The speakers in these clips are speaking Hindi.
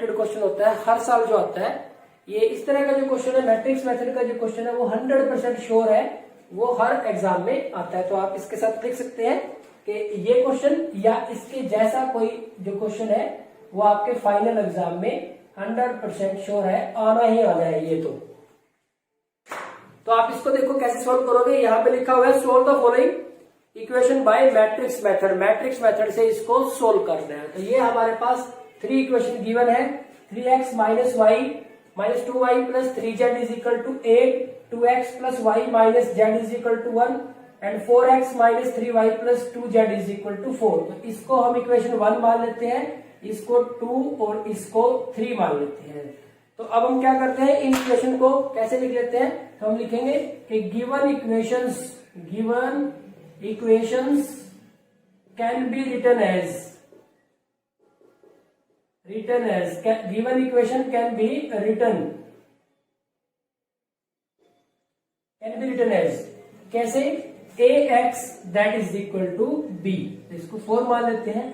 एक्सपेक्टेड क्वेश्चन होता है, हर साल जो आता है। ये इस तरह का जो क्वेश्चन है, मैट्रिक्स मेथड का जो क्वेश्चन है वो 100% श्योर है, वो हर एग्जाम में आता है। तो आप इसके साथ लिख सकते हैं कि ये क्वेश्चन या इसके जैसा कोई जो क्वेश्चन है वो आपके फाइनल एग्जाम में 100% श्योर है, आना ही आना है ये। तो आप इसको देखो कैसे सॉल्व करोगे। यहाँ पे लिखा हुआ है solve the following equation by matrix method. Matrix method से इसको सोल्व करना है। तो ये हमारे पास 3 इक्वेशन गिवन है। 3x minus y minus 2y plus 3z is equal to 8, 2x plus y minus z is equal to 1 and 4x minus 3y plus 2z is equal to 4। तो इसको हम इक्वेशन 1 मान लेते हैं, इसको 2 और इसको 3 मान लेते हैं। तो अब हम क्या करते हैं, इन इक्वेशन को कैसे लिख लेते हैं। तो हम लिखेंगे कि given equations can be written as given equation can be written as कैसे, ax that is equal to b। तो इसको 4 मान लेते हैं।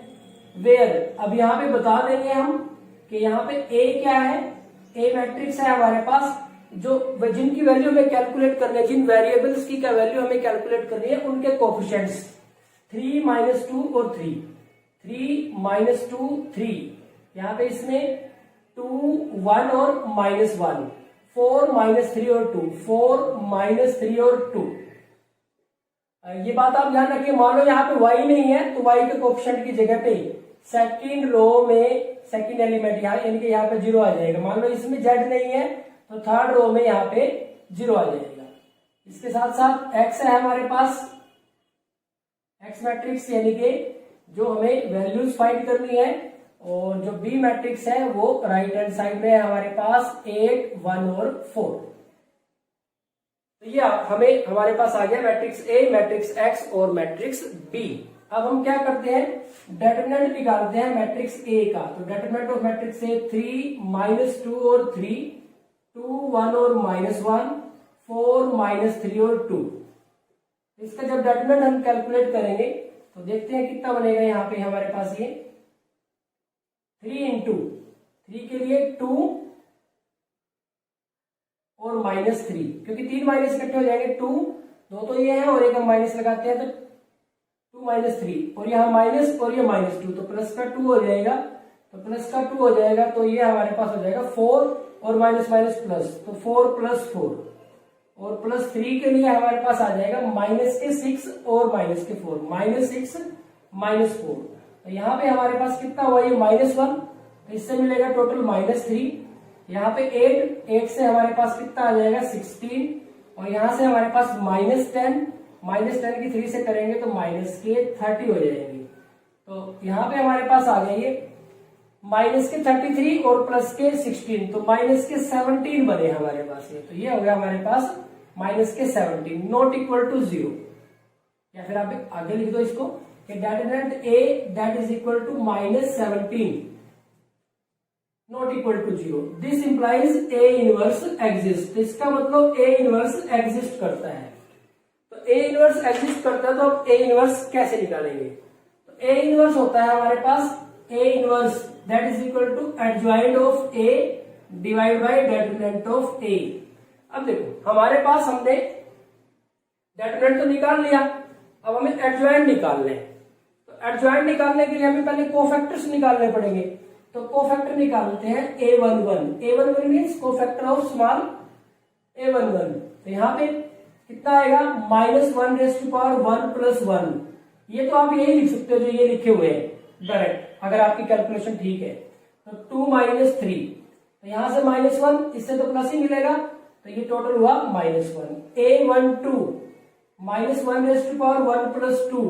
वेयर, अब यहाँ पे बता देंगे हम कि यहाँ पे a क्या है। a मैट्रिक्स है हमारे पास, जो जिनकी वैल्यू हमें कैलकुलेट करनी है, जिन वेरिएबल्स की क्या वैल्यू हमें कैलकुलेट करनी है, उनके कोफिशिएंट्स 3 माइनस 2 और 3 माइनस 2 3, यहाँ पे इसमें 2 1 और माइनस 1, 4 माइनस 3 और 2, 4 माइनस 3 और 2। ये बात आप ध्यान रखिए, मान लो यहाँ पे y नहीं है तो y के कोफिशिएंट की जगह पे सेकंड रो में सेकंड एलिमेंट यानी कि यहाँ पे 0 आ जाएगा। मान लो इसमें z नहीं है तो थर्ड रो में यहाँ पे 0 आ जाएगा। इसके साथ साथ x है हमारे पास, x मैट्रिक्स यानी कि जो हमें वैल्यूज फाइंड करनी है, और जो बी मैट्रिक्स है वो राइट हैंड साइड में है हमारे पास 8 1 और 4। तो ये हमारे पास आ गया मैट्रिक्स ए, मैट्रिक्स एक्स और मैट्रिक्स बी। अब हम क्या करते हैं, डेटरमिनेंट निकालते हैं मैट्रिक्स ए का। तो determinant of matrix A 3 minus 2 और 3, 2 1 और माइनस 1, 4 माइनस 3 और 2। इसका जब डेटरमिनेंट हम कैलकुलेट करेंगे तो देखते हैं कितना बनेगा। यहाँ पे हमारे पास ये 3 इंटू 3 के लिए 2 और माइनस 3, क्योंकि 3 माइनस इकट्ठे हो जाएंगे, 2 दो तो ये है और एक हम माइनस लगाते हैं तो 2 माइनस 3, और यहाँ माइनस और ये माइनस 2, तो प्लस का 2 हो जाएगा। तो प्लस का 2 हो जाएगा तो ये हमारे पास हो जाएगा 4 और माइनस माइनस प्लस, तो 4 प्लस 4, और प्लस 3 के लिए हमारे पास आ जाएगा माइनस के 6 और माइनस के 4, माइनस 6 माइनस 4। तो यहाँ पे हमारे पास कितना हुआ, ये माइनस 1, तो इससे मिलेगा टोटल माइनस 3। यहाँ पे 8 से हमारे पास कितना आ जाएगा 16, और यहाँ से हमारे पास माइनस 10 की 3 से करेंगे तो माइनस के 30 हो जाएंगे। तो यहाँ पे हमारे पास आ गया ये माइनस के 33 और प्लस के 16, तो माइनस के 17 बने हमारे पास ये। तो ये हो गया हमारे पास माइनस के 17 नॉट इक्वल टू 0। या फिर आप आगे लिख दो इसको कि determinant a that is equal to minus 17 not equal to 0। This implies a inverse exist. इसका मतलब a इनवर्स एग्जिस्ट करता है। तो a इनवर्स एग्जिस्ट करता है, तो अब a इनवर्स कैसे निकालेंगे। तो a इनवर्स होता है हमारे पास a inverse that is equal to adjoint of a divide by determinant of a। अब देखो हमारे पास हमने डेटरमिनेंट तो निकाल लिया, अब हमें एडजॉइंट निकालना है। तो एडजॉइंट निकालने के लिए हमें पहले कोफैक्टर्स निकालने पड़ेंगे। तो कोफैक्टर निकालते हैं a11 means cofactor of small a11। तो यहाँ पे कितना आएगा, minus 1 raise to power 1 plus 1। ये तो आप यही लिख सकते हो जो ये लिखे हुए हैं डायरेक्ट, अगर आपकी कैलकुलेशन ठीक है। तो 2 माइनस 3, तो यहां से माइनस 1, इससे तो प्लस ही मिलेगा, तो ये टोटल हुआ minus 1। a12 minus 1 raise to power 1 plus 2,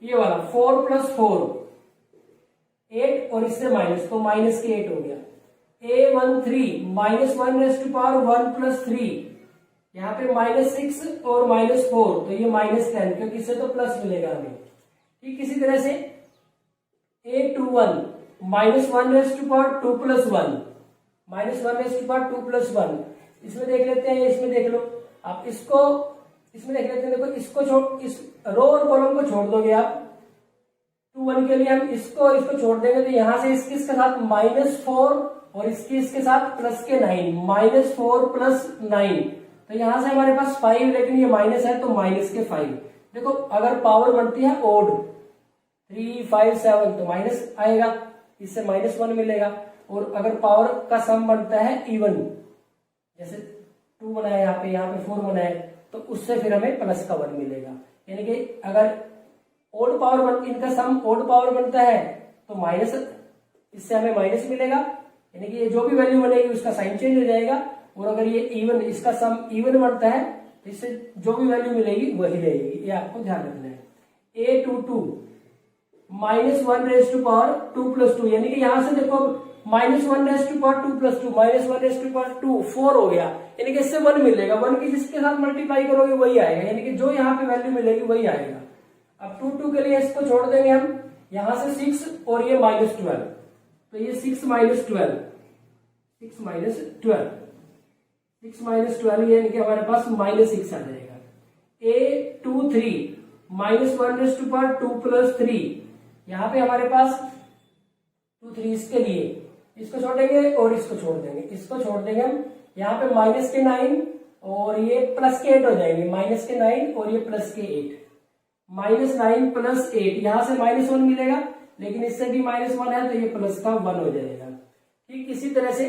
ये वाला 4 प्लस 4 8, और इससे माइनस, तो माइनस के 8 हो गया। a13 minus 1 raise to power 1 plus 3, यहाँ पे माइनस 6 और माइनस 4, तो ये माइनस 10, क्योंकि इससे तो प्लस मिलेगा हमें। ठीक इसी तरह से a21 minus 1 raise to power 2 plus 1, minus 1 raise to power 2 plus 1। इसमें देख लेते हैं, इसमें देख लो आप, इसको इसमें देख लेते हैं। देखो इसको छोड़, इस रो और कॉलम को छोड़ दोगे आप, 2 1 के लिए हम इसको और इसको छोड़ देंगे, तो यहां से इसके साथ -4 और इसके साथ प्लस के 9, -4 + 9, तो यहां से हमारे पास 5, लेकिन ये माइनस है तो माइनस के 5। देखो अगर पावर बनती है ओड 3, 5, 7 तो माइनस आएगा, इससे -1 मिलेगा। और अगर पावर का सम बनता है इवन, जैसे 2 बनाया यहाँ पे 4 बनाया, तो उससे फिर हमें प्लस का 1 मिलेगा। यानी कि अगर ओड पावर इनका सम ओड पावर बनता है तो माइनस, इससे हमें माइनस मिलेगा, यानी कि ये जो भी वैल्यू बनेगी उसका साइन चेंज हो जाएगा। और अगर ये इवन, इसका सम इवन बनता है तो इससे जो भी वैल्यू मिलेगी वही रहेगी, ये आपको ध्यान रखना है। A22 -1 raised to power 2 + 2, यानी कि यहां से देखो -1 raised to power 2 + 2, -1 raised to power 2, 4 हो गया, यानी कि इससे 1 मिलेगा। 1 की जिसके साथ मल्टीप्लाई करोगे वही आएगा, यानी कि जो यहाँ पे वैल्यू मिलेगी वही आएगा। अब 2 के लिए इसको छोड़ देंगे हम, यहां से 6 और ये -12, तो ये 6 - 12, 6 - 12, 6 - 12, यानी कि हमारे पास -6 आ जाएगा। A23 -1 raised to power 2 + 3, यहाँ पे हमारे पास 2, 3 इसके लिए, इसको छोड़ेंगे और इसको छोड़ देंगे, इसको छोड़ देंगे हम, यहाँ पे माइनस के 9 और ये प्लस के 8 हो जाएंगे, -9 और ये प्लस के 8, -9 + 8, यहां से -1 मिलेगा, लेकिन इससे भी -1 है तो ये प्लस का 1 हो जाएगा। ठीक इसी तरह से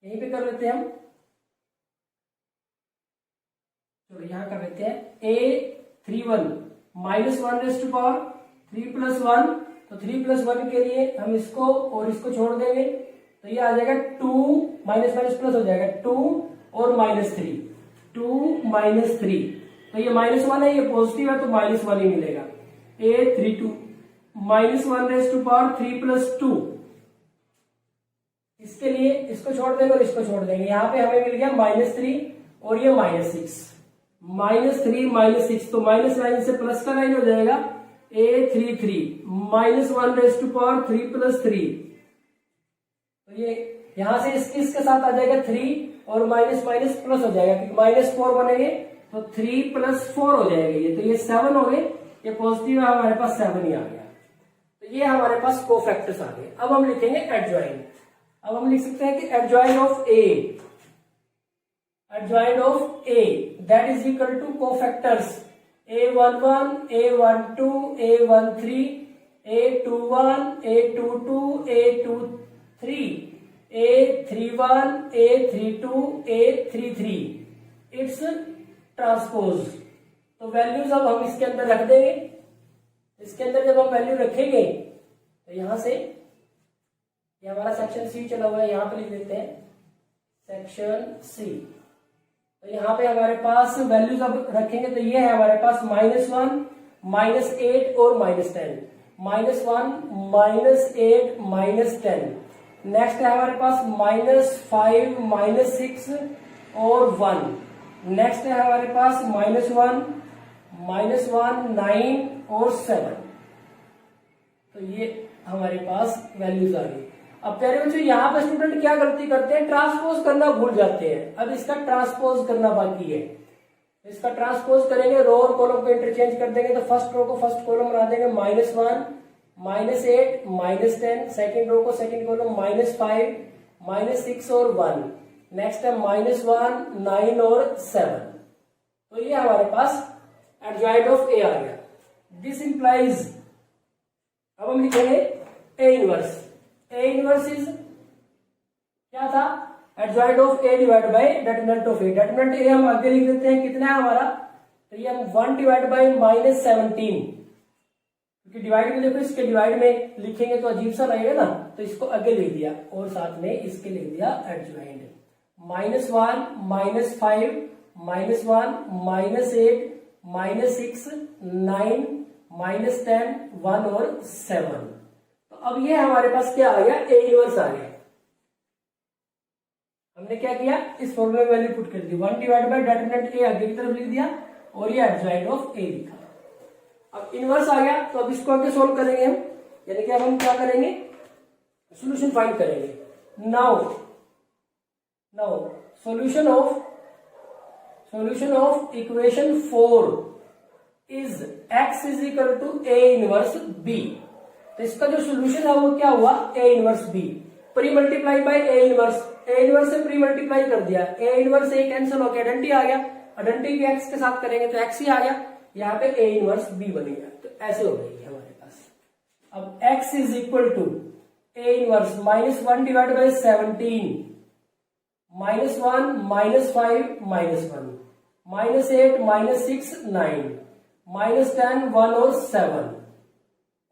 यहीं पे कर लेते हैं हम, चलो यहां कर लेते हैं। A31 -1 raised to power 3 + 1, तो 3 + 1 के लिए हम इसको और इसको छोड़ देंगे, तो ये आ जाएगा 2, प्लस हो जाएगा 2 और -3, 2 - 3, तो ये -1 है, ये पॉजिटिव है तो -1 ही मिलेगा। A32 -1 raised to power 3 + 2, इसके लिए इसको छोड़ देंगे और इसको छोड़ देंगे, यहाँ पे हमें मिल गया -3 और ये -6, -3 - 6, तो -9 से प्लस का 9 हो जाएगा। A33 -1 raised to power 3 + 3, तो ये यहां से इसके साथ आ जाएगा 3 और माइनस प्लस हो जाएगा, क्योंकि -4 बनेंगे तो 3 + 4 हो जाएगा ये, तो ये 7 हो गए, ये पॉजिटिव है, हमारे पास 7 ही आ गया, तो ये हमारे पास कोफैक्टर्स आ गए। अब हम लिखेंगे एडजॉइंट। अब हम लिख सकते हैं कि adjoint of A that is equal to cofactors A11, A12, A13, A21, A22, A23, A31, A32, A33, its transpose. तो वैल्यूज अब हम इसके अंदर रख देंगे। इसके अंदर जब हम वैल्यू रखेंगे तो यहां से ये हमारा सेक्शन सी चला हुआ है, यहां पे लिख देते हैं सेक्शन सी। तो यहाँ पे हमारे पास वैल्यूज अब रखेंगे, तो ये है हमारे पास -1, -8 और -10, -1, -8, -10। नेक्स्ट है हमारे पास -5, -6 और 1। नेक्स्ट है हमारे पास -1, -9 और 7। तो ये हमारे पास वैल्यूज आ गई। अब प्यारे बच्चों यहाँ पे स्टूडेंट क्या गलती करते हैं, ट्रांसपोज करना भूल जाते हैं। अब इसका ट्रांसपोज करना बाकी है, इसका ट्रांसपोज करेंगे, रो और कॉलम को इंटरचेंज कर देंगे। तो फर्स्ट रो को फर्स्ट कॉलम बना देंगे -1, -8, -10, सेकेंड रो को सेकेंड कॉलम -5, -6 और 1। नेक्स्ट है -1, 9 और 7। तो ये हमारे पास एडजॉइंट ऑफ A आ गया। दिस इंप्लाइज, अब हम लिखेंगे A inverse. A inverse is क्या था, adjoint of A divide bye determinant of A। Determinant A हम आगे लिख देते हैं, कितना है हमारा, तो ये हम 1 डिवाइड बाय -17, क्योंकि डिवाइड में देखो इसके डिवाइड में लिखेंगे तो अजीब सा लगेगा ना, तो इसको आगे लिख दिया और साथ में इसके लिख दिया एडजॉइंट। -1, -5, -1, -8, -6, 9, -10, 1 और 7। तो अब ये हमारे पास क्या आ गया, A इनवर्स आ गया। हमने क्या किया, इस फॉर्मूले में वैल्यू पुट कर दी, 1 डिवाइड बाय डेटर्मिनेंट A आगे की तरफ लिख दिया और ये एडजॉइंट ऑफ A लिखा। अब इनवर्स आ गया, तो अब इसको आगे सोल्व करेंगे हम, यानी कि अब हम क्या करेंगे, सॉल्यूशन फाइंड करेंगे। Now solution of equation 4 is x is equal to A inverse B। तो इसका जो सॉल्यूशन है वो क्या हुआ, A inverse B। Pre multiply by A inverse, A inverse से प्री मल्टीप्लाई कर दिया, ए इनवर्स ए कैंसिल हो गया, आइडेंटिटी आ गया, आइडेंटिटी के एक्स के साथ करेंगे तो एक्स ही आ गया, यहाँ पे ए इनवर्स बी बन गया। तो ऐसे हो गई हमारे पास। अब x is equal to A inverse -1 divide by 17, -1 -5 -1 -8 -6 9 -10 1 और 7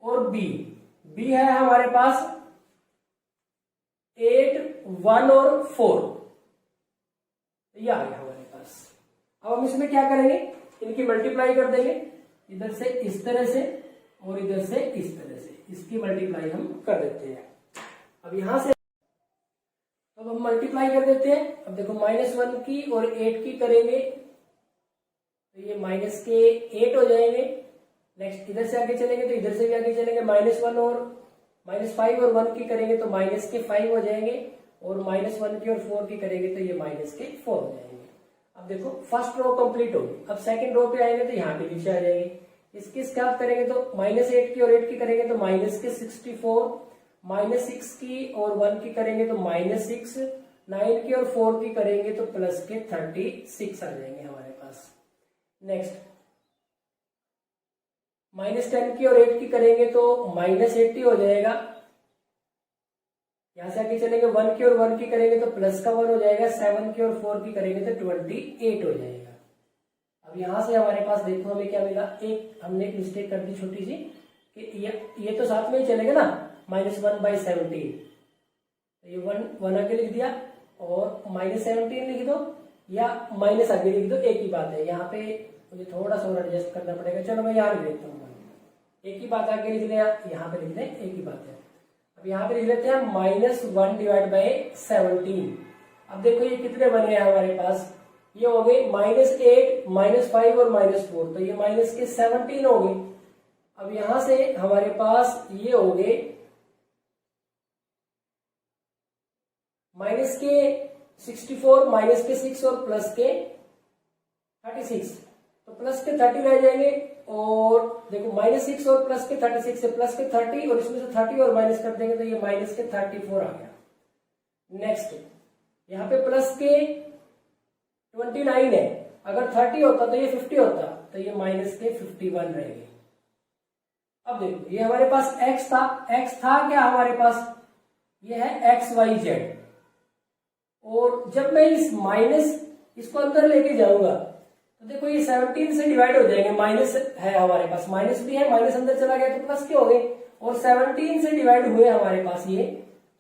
और b है हमारे पास 8 1 और 4, ये आ गया हमारे पास। अब हम इसमें क्या करेंगे, इनकी मल्टीप्लाई कर देंगे, इधर से इस तरह से और इधर से इस तरह से, इसकी मल्टीप्लाई हम कर देते हैं। अब यहां से अब हम मल्टीप्लाई कर देते हैं। अब देखो -1 की और 8 की करेंगे तो ये माइनस के 8 हो जाएंगे। नेक्स्ट इधर से आगे चलेंगे तो इधर से भी आगे चलेंगे, -1 और -5 और 1 की करेंगे तो -5 हो जाएंगे, और -1 की और 4 की करेंगे तो ये -4 हो जाएंगे। अब देखो फर्स्ट रो कंप्लीट होगी। अब सेकंड रो पे आएंगे तो यहाँ पे नीचे आ जाएंगे। इसकी स्क्रैप करेंगे तो -8 की और 8 की करेंगे तो -64, -6 की और 1 की करेंगे तो -6, 9 की और 4 की करेंगे तो +36 आ जाएंगे हमारे पास। नेक्स्ट -10 की और 8 की करेंगे तो -80 हो जाएगा। यहां से आगे चलेंगे 1 की और 1 की करेंगे तो +1 हो जाएगा, 7 की और 4 की करेंगे तो 28 हो जाएगा। अब यहां से हमारे पास देखो हमें क्या मिला, एक हमने मिस्टेक कर दी छोटी सी कि ये तो साथ में ही चलेगा ना, -1/17, ये 1 आगे लिख दिया और -17 लिख दो या माइनस आगे लिख दो, एक ही बात है। यहाँ पे मुझे थोड़ा सा और एडजस्ट करना पड़ेगा, चलो मैं यहाँ लिख देता हूँ, एक ही बात आगे लिख दें, यहाँ पे लिख दें, एक ही बात है। अब यहाँ पे लिख लेते हैं -1 डिवाइड बाई 17। अब देखो ये कितने बने हैं हमारे पास, ये हो गए -8 -5 और -4, तो ये -17 हो गए। अब यहां से हमारे पास ये हो गए -64 -6 और +36, तो +30 रह जाएंगे। और देखो -6 और +36 से +30 और इसमें से 30 और माइनस कर देंगे तो ये -34 आ गया। नेक्स्ट यहाँ पे +29 है, अगर 30 होता तो ये 50 होता, तो ये -51 रहेंगे। अब देखो ये हमारे पास x था क्या हमारे पास, ये है XYZ, और जब मैं इस माइनस इसको अंदर लेके जाऊंगा तो देखो ये 17 से डिवाइड हो जाएंगे, माइनस है हमारे पास, माइनस भी है, माइनस अंदर चला गया तो प्लस के हो गए, और 17 से डिवाइड हुए हमारे पास ये,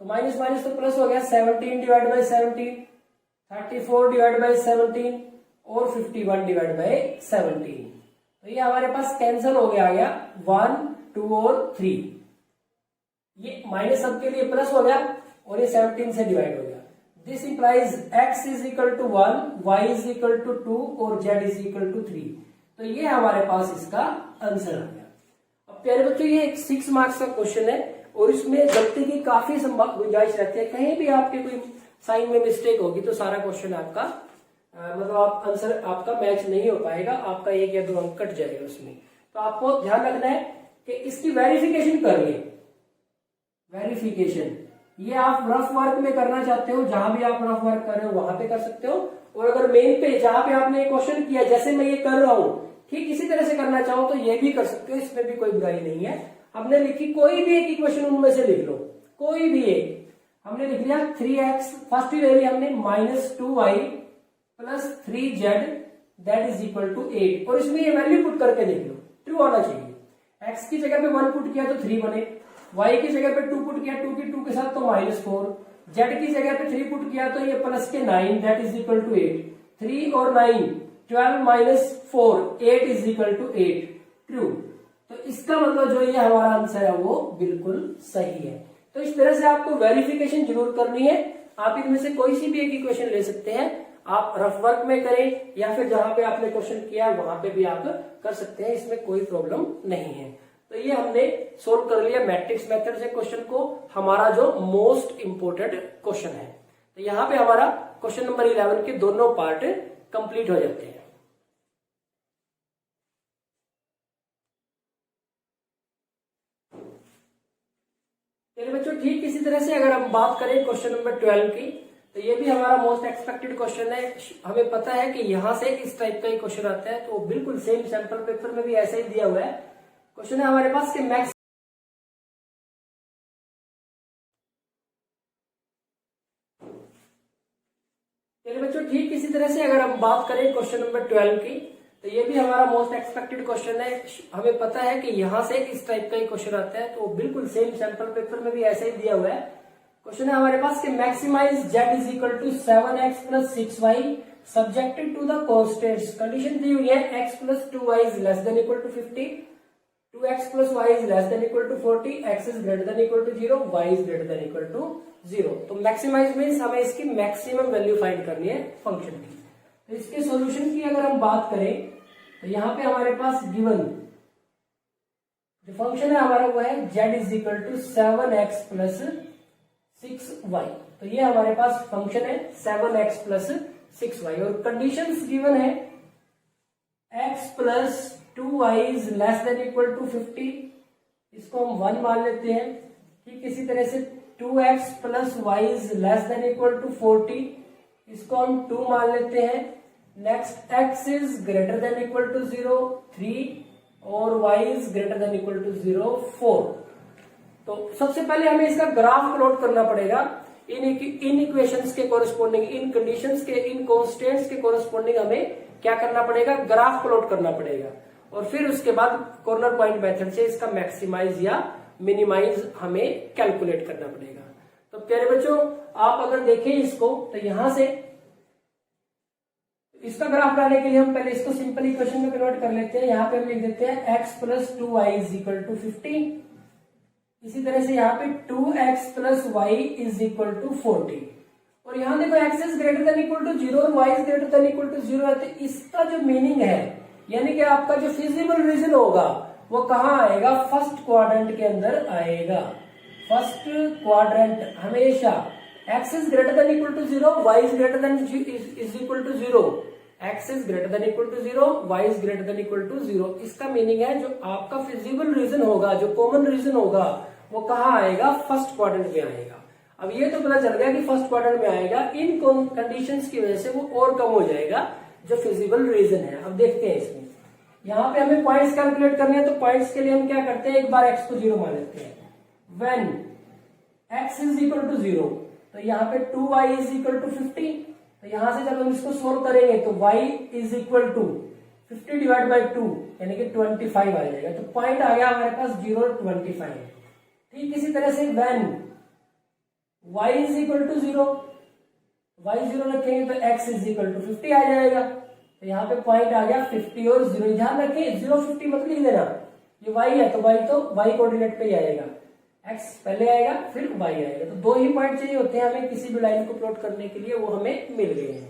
तो माइनस माइनस तो प्लस हो गया, 17 डिवाइड बाई 17, 34 डिवाइड बाई 17 और 51 डिवाइड बाई 17, तो ये हमारे पास कैंसिल हो गया, आ गया 1 2 और 3, ये माइनस सबके लिए प्लस हो गया और ये 17 से डिवाइड हो गया। This implies x is equal to 1, y is equal to 2 और z इज इक्वल टू 3, तो ये हमारे पास इसका आंसर आ गया। अब प्यारे बच्चों ये 6 मार्क्स का क्वेश्चन है और इसमें गलती की काफी गुंजाइश रहती है, कहीं भी आपके कोई साइन में मिस्टेक होगी तो सारा क्वेश्चन आपका मतलब आप आंसर आपका मैच नहीं हो पाएगा, आपका 1 या 2 अंक कट जाएगा उसमें। तो आपको ध्यान रखना है कि इसकी वेरिफिकेशन करिए, वेरिफिकेशन ये आप रफ वर्क में करना चाहते हो, जहां भी आप रफ वर्क कर रहे हो वहां पे कर सकते हो, और अगर मेन पे जहां पे आपने क्वेश्चन किया जैसे मैं ये कर रहा हूं ठीक इसी तरह से करना चाहो तो ये भी कर सकते हो, इसमें भी कोई बुराई नहीं है। हमने लिखी कोई भी एक इक्वेशन उनमें से लिख लो, कोई भी एक हमने लिख लिया 3x, फर्स्ट ही ले लिया हमने -2y + 3z that is equal to 8, और इसमें ये वैल्यू पुट करके देख लो, ट्रू आना चाहिए। x की जगह पे 1 पुट किया तो 3 बने, y की जगह पे 2 पुट किया, 2 की 2 के साथ तो -4, z की जगह पे 3 पुट किया तो ये प्लस के 9 दैट इज इक्वल टू 8, 3 और 9 12 - 4 8 इज इक्वल टू 8, ट्रू। तो इसका मतलब जो ये हमारा आंसर है वो बिल्कुल सही है। तो इस तरह से आपको वेरिफिकेशन जरूर करनी है, आप इनमें से कोई सी भी एक इक्वेशन ले सकते हैं, आप रफ वर्क में करें या फिर जहां पे आपने क्वेश्चन किया वहां पे भी आप कर सकते हैं, इसमें कोई प्रॉब्लम नहीं है। तो ये हमने सोल्व कर लिया मैट्रिक्स मेथड से क्वेश्चन को, हमारा जो मोस्ट इंपोर्टेंट क्वेश्चन है। तो यहाँ पे हमारा क्वेश्चन नंबर 11 के दोनों पार्ट कंप्लीट हो जाते हैं। चलिए बच्चों, ठीक इसी तरह से अगर हम बात करें क्वेश्चन नंबर 12 की, तो ये भी हमारा मोस्ट एक्सपेक्टेड क्वेश्चन है। हमें पता है कि यहाँ से इस टाइप का ही क्वेश्चन आता है, तो बिल्कुल सेम सैंपल पेपर में भी ऐसा ही दिया हुआ है। क्वेश्चन है हमारे पास कि मैक्स चलिए बच्चों, ठीक इसी तरह से अगर हम बात करें क्वेश्चन नंबर 12 की, तो ये भी हमारा मोस्ट एक्सपेक्टेड क्वेश्चन है। हमें पता है कि यहाँ से इस टाइप का ही क्वेश्चन आता है, तो बिल्कुल सेम सैंपल पेपर में भी ऐसा ही दिया हुआ है। क्वेश्चन है हमारे पास कि maximise z is equal to 7x plus 6y subjected to the constants. Condition दी हुई है x plus 2y is less than equal to 50, 2x plus y is less than equal to 40, x is greater than equal to 0, y is greater than equal to 0। तो मैक्सिमाइज मीन्स हमें इसकी मैक्सिमम वैल्यू फाइंड करनी है फंक्शन की। तो इसके सॉल्यूशन की अगर हम बात करें, तो यहाँ पे हमारे पास गिवन जो फंक्शन है हमारा वो है z is equal to 7x plus 6y। तो ये हमारे पास फंक्शन है 7x प्लस 6y, और कंडीशंस गिवन है x plus 2y is less than equal to 50, इसको हम 1 मान लेते हैं। ठीक इसी तरह से 2x plus y is less than equal to 40, इसको हम 2 मान लेते हैं। Next x is greater than equal to 0, 3, और y is greater than equal to 0, 4। तो सबसे पहले हमें इसका ग्राफ प्लॉट करना पड़ेगा। इन इक्वेशंस के कोरिस्पोंडिंग, इन कंडीशंस के, इन कॉन्स्टेंट्स के कोरिस्पोंडिंग हमें क्या करना पड़ेगा, ग्राफ प्लॉट करना पड़ेगा, और फिर उसके बाद कॉर्नर पॉइंट मेथड से इसका मैक्सिमाइज या मिनिमाइज हमें कैलकुलेट करना पड़ेगा। तो प्यारे बच्चों, आप अगर देखें इसको, तो यहां से इसका ग्राफ बनाने के लिए हम पहले इसको सिंपल इक्वेशन में कन्वर्ट कर लेते हैं। यहाँ पे हम लिख देते हैं x plus 2y is equal to 50, इसी तरह से यहाँ पे 2x plus y is equal to 40, और यहाँ देखो x is greater than equal to 0 और y is greater than equal to 0 है। तो इसका जो मीनिंग है, यानी कि आपका जो फिजिबल रीजन होगा वो कहाँ आएगा, फर्स्ट क्वाड्रेंट के अंदर आएगा। फर्स्ट क्वाड्रेंट हमेशा x is greater than equal to 0, y is greater than is equal to 0, x is greater than equal to 0, y is greater than equal to 0। इसका मीनिंग है जो आपका फिजिबल रीजन होगा, जो कॉमन रीजन होगा, वो कहाँ आएगा, फर्स्ट क्वाड्रेंट में आएगा। अब ये तो पता चल गया कि फर्स्ट क्वाड्रेंट में आएगा, इन कंडीशंस की वजह से वो और कम हो जाएगा जो फिजिबल रीजन है। अब देखते हैं इसमें, यहाँ पे हमें पॉइंट्स कैलकुलेट करने हैं, तो पॉइंट्स के लिए हम क्या करते हैं, एक बार x को 0 मान लेते हैं। When x is equal to 0, तो यहाँ पे 2y इज इक्वल टू 50, तो यहां से जब हम इसको सोल्व करेंगे तो y is equal to 50 divide by 2 यानी कि 25 आ जाएगा। तो पॉइंट आ गया हमारे पास 0 और 25। ठीक इसी तरह से when y is equal to 0, y 0 रखेंगे तो x इज इक्वल टू 50 आ जाएगा। तो यहाँ पे पॉइंट आ गया 50 और 0। ध्यान रखें 0 50 मत लिख देना, ये y है तो y कोऑर्डिनेट पे ही आएगा, x पहले आएगा फिर y आएगा। तो 2 ही पॉइंट चाहिए होते हैं हमें किसी भी लाइन को प्लॉट करने के लिए, वो हमें मिल गए हैं।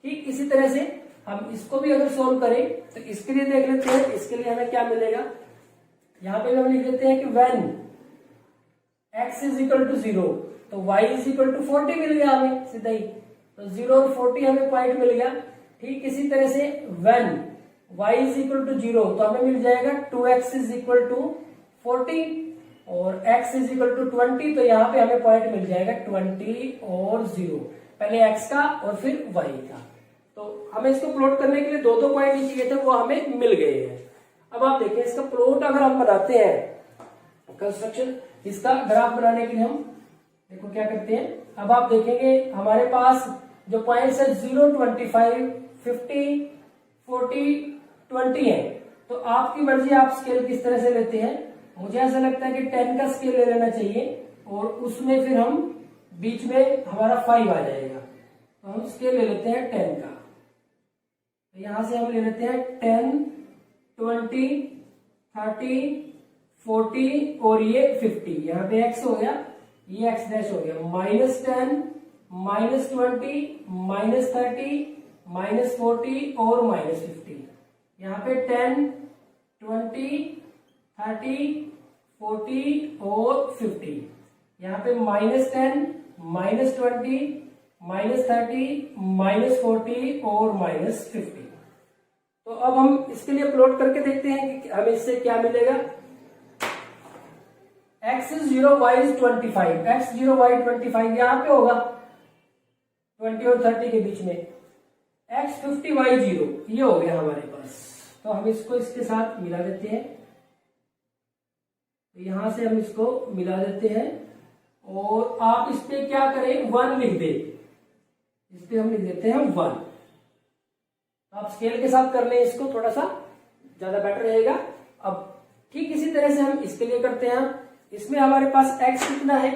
ठीक इसी तरह से हम इसको भी अगर सोल्व करें तो इसके लिए देख लेते हैं, इसके लिए हमें क्या मिलेगा। यहाँ पे हम लिख देते हैं कि when x is equal to 0, तो y इज इक्वल टू 40 मिल गया हमें सीधा ही, तो 0 और 40 हमें पॉइंट मिल गया। ठीक इसी तरह से when y is equal to 0, तो हमें मिल जाएगा 2x इज इक्वल टू 40 और x इज इक्वल टू 20, तो यहाँ पे हमें पॉइंट मिल जाएगा 20 और 0, पहले x का और फिर y का। तो हमें इसको प्लॉट करने के लिए 2 पॉइंट ही चाहिए थे, वो हमें मिल गए हैं। अब आप देखिए इसका प्लॉट अगर हम बनाते हैं, कंस्ट्रक्शन इसका ग्राफ बनाने के लिए हम देखो क्या करते हैं। अब आप देखेंगे हमारे पास जो पॉइंट्स है 0, 25, 50, 40, 20 है। तो आपकी मर्जी आप स्केल किस तरह से लेते हैं। मुझे ऐसा लगता है कि 10 का स्केल ले लेना चाहिए और उसमें फिर हम बीच में हमारा 5 आ जाएगा, तो हम स्केल ले लेते हैं 10 का। तो यहां से हम ले लेते हैं 10, 20, 30, 40 और ये 50। यहाँ पे x हो गया, ये x डैश हो गया, -10, -20, -30, -40 और -50। यहाँ पे 10, 20, 30, 40 और 50। यहाँ पे -10, -20, -30, -40 और -50। तो अब हम इसके लिए प्लॉट करके देखते हैं कि हमें इससे क्या मिलेगा। x0 y is 25, x0 y 25 यहाँ पे होगा 20 और 30 के बीच में, x50 y 0 ये हो गया हमारे पास। तो हम इसको इसके साथ मिला देते हैं, तो यहां से हम इसको मिला देते हैं और आप इस पे क्या करें 1 लिख दे, इस पे हम लिख देते हैं 1। आप स्केल के साथ कर लें इसको, थोड़ा सा ज्यादा बेटर रहेगा। अब ठीक इसी तरह से हम इसके लिए करते हैं। इसमें हमारे पास x कितना है,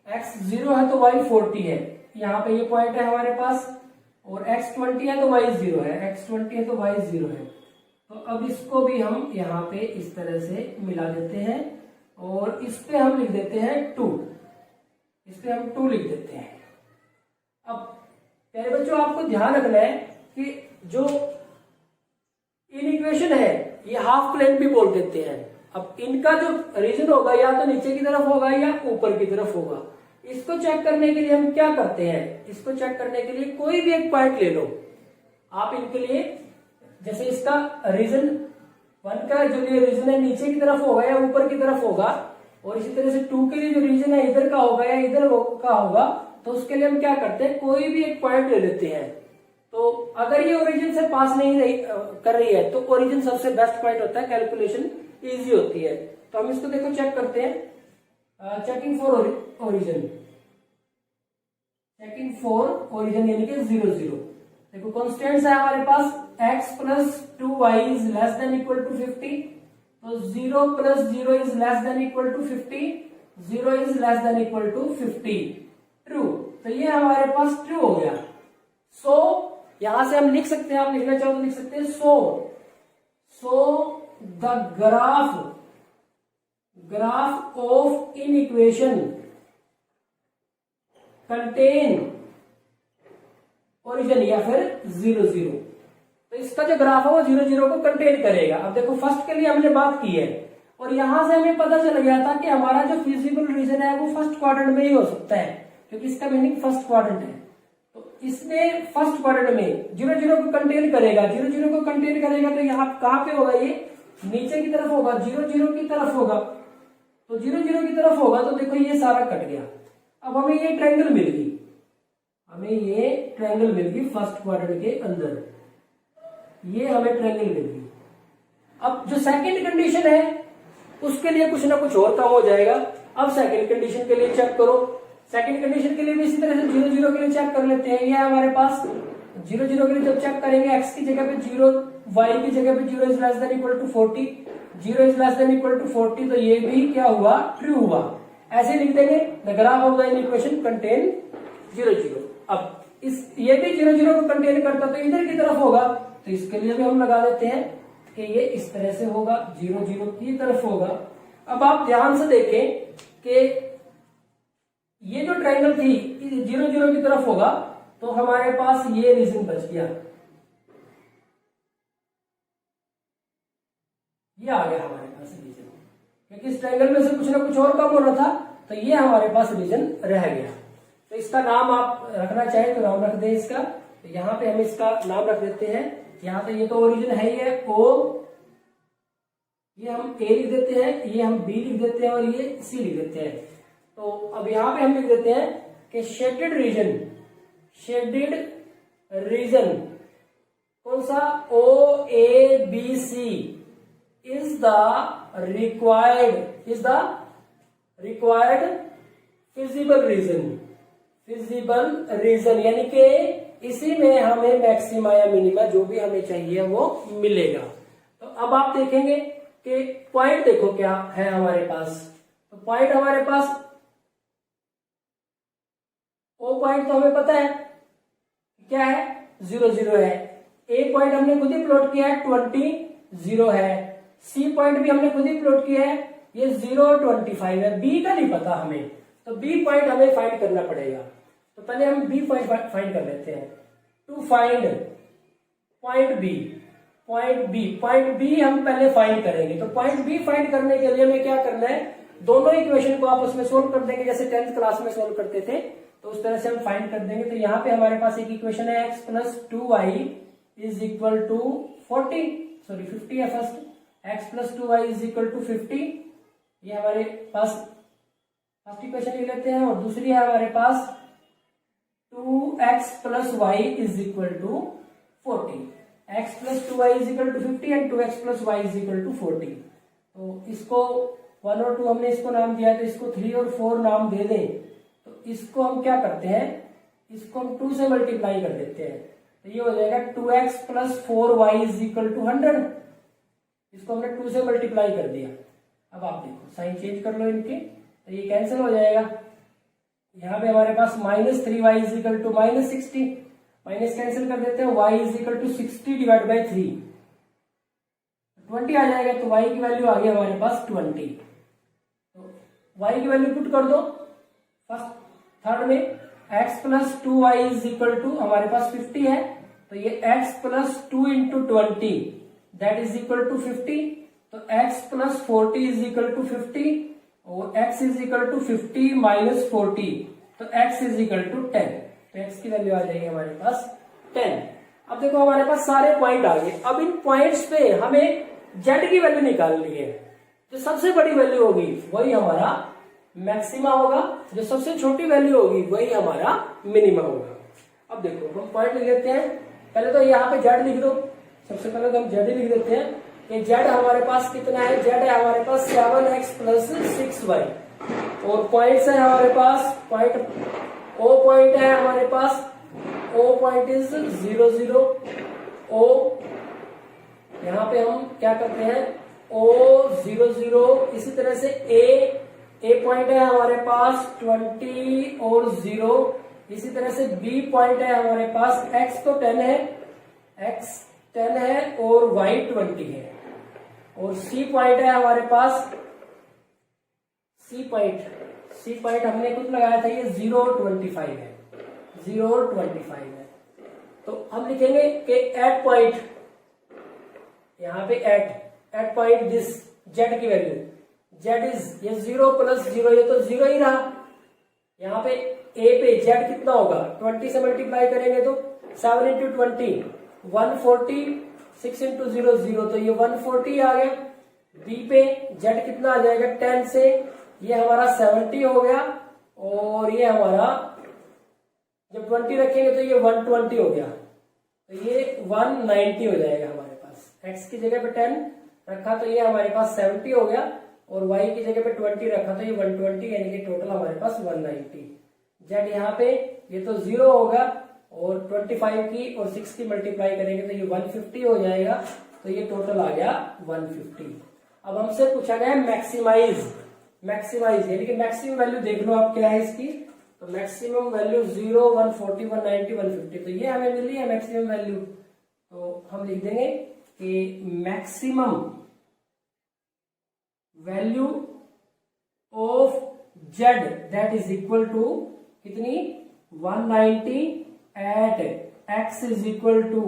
x 0 है तो y 40 है, यहाँ पे ये पॉइंट है हमारे पास, और x 20 है तो y 0 है, x 20 है तो y 0 है। तो अब इसको भी हम यहाँ पे इस तरह से मिला देते हैं और इस पे हम लिख देते हैं 2, इस पे हम 2 लिख देते हैं। अब प्यारे बच्चों आपको ध्यान रखना है कि जो इन इक्वेशन है ये हाफ प्लेन भी बोल देते हैं। अब इनका जो रीजन होगा या तो नीचे की तरफ होगा या ऊपर की तरफ होगा। इसको चेक करने के लिए हम क्या करते हैं, इसको चेक करने के लिए कोई भी एक पॉइंट ले लो आप इनके लिए। जैसे इसका रीजन 1 का जो ये रीजन है नीचे की तरफ होगा या ऊपर की तरफ होगा, और इसी तरह से 2 के लिए जो रीजन है इधर का होगा या इधर का होगा, तो उसके लिए हम क्या करते हैं कोई भी एक पॉइंट ले लेते हैं। तो अगर ये ओरिजिन से पास नहीं कर रही है तो ओरिजिन सबसे बेस्ट पॉइंट होता है, कैलकुलेशन इजी होती है। तो हम इसको देखो चेक करते हैं, checking for origin, checking for origin यानी कि 0 0। देखो कॉन्स्टेंट्स है हमारे पास x plus 2y is less than equal to 50, तो 0 plus 0 is less than equal to 50, 0 is less than equal to 50, true. तो ये हमारे पास ट्रू हो गया। सो यहां से हम लिख सकते हैं, आप लिखना चाहो तो लिख सकते हैं so the graph of in equation contain origin या फिर 0 0। तो इसका जो ग्राफ है वो 0 0 को कंटेन करेगा। अब देखो फर्स्ट के लिए हमने बात की है और यहां से हमें पता चल गया था कि हमारा जो फिजिबल रीजन है वो फर्स्ट क्वाड्रेंट में ही हो सकता है, क्योंकि इसका मीनिंग फर्स्ट क्वाड्रेंट है। तो इसने फर्स्ट क्वाड्रेंट में 0 0 को कंटेन करेगा, 0 0 को कंटेन करेगा तो यहाँ कहां पे होगा, ये नीचे की तरफ होगा, 0 0 की तरफ होगा। तो 0 0 की तरफ होगा तो देखो ये सारा कट गया। अब हमें ये ट्रायंगल मिल गई, हमें ये ट्रायंगल मिल गई फर्स्ट क्वाड्रेंट के अंदर, ये हमें ट्रायंगल मिल गई। अब जो सेकंड कंडीशन है उसके लिए कुछ ना कुछ और काम हो जाएगा। अब सेकंड कंडीशन के लिए चेक करो, सेकंड कंडीशन के लिए भी इसी तरह से 0 0 के लिए चेक कर लेते हैं। ये हमारे पास 0 0 के लिए जब चेक करेंगे x की जगह पे 0, y की जगह पे 0 is less than equal to 40, 0 is less than equal to 40, तो ये भी क्या हुआ, ट्रू हुआ। ऐसे लिख देंगे the graph of the equation contain 0 0। अब ये भी 0 0 को कंटेन करता तो इधर की तरफ होगा, तो इसके लिए भी हम लगा देते हैं कि ये इस तरह से होगा, 0 0 की तरफ होगा। अब आप ध्यान से देखें कि ये जो ट्रायंगल थी 0 0 की तरफ होगा तो हमारे पास ये रीजन बच गया, ये आ गया हमारे पास रीजन, क्योंकि इस ट्रायंगल में से कुछ ना कुछ और कम होना था तो ये हमारे पास रीजन रह गया। तो इसका नाम आप रखना चाहें तो नाम रख दें इसका, तो यहाँ पे हम इसका नाम रख देते हैं। यहाँ पे ये तो ओरिजिन है ही है O, ये हम A लिख देते हैं, ये हम B लिख देते हैं और ये C लिख देते हैं। तो अब यहाँ पे हम लिख देते हैं कि शेडेड रीजन कौन सा, OABC is the required feasible region, यानी कि इसी में हमें मैक्सिमा या मिनिमा जो भी हमें चाहिए वो मिलेगा। तो अब आप देखेंगे कि पॉइंट देखो क्या है हमारे पास, तो पॉइंट हमारे पास ओ पॉइंट तो हमें पता है क्या है, 0 0 है। ए पॉइंट हमने खुद ही प्लॉट किया है, 20 0 है। सी पॉइंट भी हमने खुद ही प्लॉट किया है, ये 0 25 है। बी का नहीं पता हमें, तो बी पॉइंट हमें फाइंड करना पड़ेगा। तो पहले हम बी पॉइंट फाइंड कर लेते हैं। टू फाइंड पॉइंट बी हम पहले फाइंड करेंगे। तो पॉइंट बी फाइंड करने के लिए हमें क्या करना है, दोनों इक्वेशन को आपस में सोल्व कर देंगे, जैसे 10th क्लास में सोल्व करते थे, तो उस तरह से हम फाइंड कर देंगे। तो यहाँ पे हमारे पास एक इक्वेशन है x plus 2y is equal to 50 है first, x plus 2y is equal to 50, ये हमारे पास फर्स्ट इक्वेशन लिख लेते हैं और दूसरी है हमारे पास 2x plus y is equal to 40, x plus 2y is equal to 50 and 2x plus y is equal to 40। तो इसको 1 और 2 हमने इसको नाम दिया है, तो इसको 3 और 4 नाम दे दें तो इसको हम क्या करते हैं, इसको हम 2 से मल्टीप्लाई कर देते हैं, तो ये हो जाएगा 2x plus 4y is equal to 100। इसको हमने 2 से मल्टीप्लाई कर दिया। अब आप देखो साइन चेंज कर लो इनके, तो ये कैंसिल हो जाएगा। यहाँ पे हमारे पास -3y is equal to -60, minus cancel कर देते हैं, y is equal to 60 divide by 3, 20 आ जाएगा। तो y की वैल्यू आ गई हमारे पास 20। तो y की वैल्यू पुट कर दो फर्स्ट थर्ड में, x plus 2y is equal to हमारे पास 50 है, तो ये x plus 2 into 20 that is equal to 50। तो x plus 40 is equal to 50 और x is equal to 50 minus 40, तो x इज इक्वल टू 10। तो x की वैल्यू आ जाएगी हमारे पास 10। अब देखो हमारे पास सारे पॉइंट आ गए। अब इन पॉइंट्स पे हमें z की वैल्यू निकालनी है। जो सबसे बड़ी वैल्यू होगी वही हमारा मैक्सिमा होगा, जो सबसे छोटी वैल्यू होगी वही हमारा मिनिमा होगा। अब देखो हम पॉइंट लिख लेते हैं। पहले तो यहाँ पे z लिख दो, सबसे पहले तो हम z ही लिख देते हैं कि z हमारे पास कितना है, z है हमारे पास 7x प्लस 6y और पॉइंट्स है हमारे पास, पॉइंट O पॉइंट है हमारे पास, O पॉइंट इज 0 0 O। यहाँ पे हम क्या करते हैं O 0 0, इसी तरह से A पॉइंट है हमारे पास 20 और 0, इसी तरह से B पॉइंट है हमारे पास, X तो 10 है, X 10 है और Y 20 है, और C पॉइंट है हमारे पास, C पॉइंट हमने कुछ लगाया था, ये 0 और 25 है, 0 और 25 है। तो हम लिखेंगे कि एट पॉइंट, यहाँ पे एट पॉइंट दिस z की वैल्यू, z इज ये 0 प्लस 0, ये तो 0 ही रहा। यहाँ पे a पे z कितना होगा, 20 से मल्टीप्लाई करेंगे तो 7 इंटू 20 140, 6 इंटू 0 0, तो ये 140 आ गया। b पे z कितना आ जाएगा 10 से, ये हमारा 70 हो गया, और ये हमारा जब 20 रखेंगे तो ये 120 हो गया, तो ये 190 हो जाएगा हमारे पास। x की जगह पे 10 रखा तो ये हमारे पास 70 हो गया, और y की जगह पे 20 रखा तो ये 120, यानी कि टोटल हमारे पास 190। z यहाँ पे ये तो 0 होगा, और 25 की और 6 की मल्टीप्लाई करेंगे तो ये 150 हो जाएगा, तो ये टोटल आ गया 150। अब हमसे पूछा गया मैक्सिमाइज यानी कि मैक्सिमम वैल्यू देख लो आप क्या है इसकी, तो मैक्सिमम वैल्यू 0 140 190 150, तो ये हमें मिली है मैक्सिमम वैल्यू। तो हम लिख देंगे कि maximum value of z that is equal to कितनी 190 at x is equal to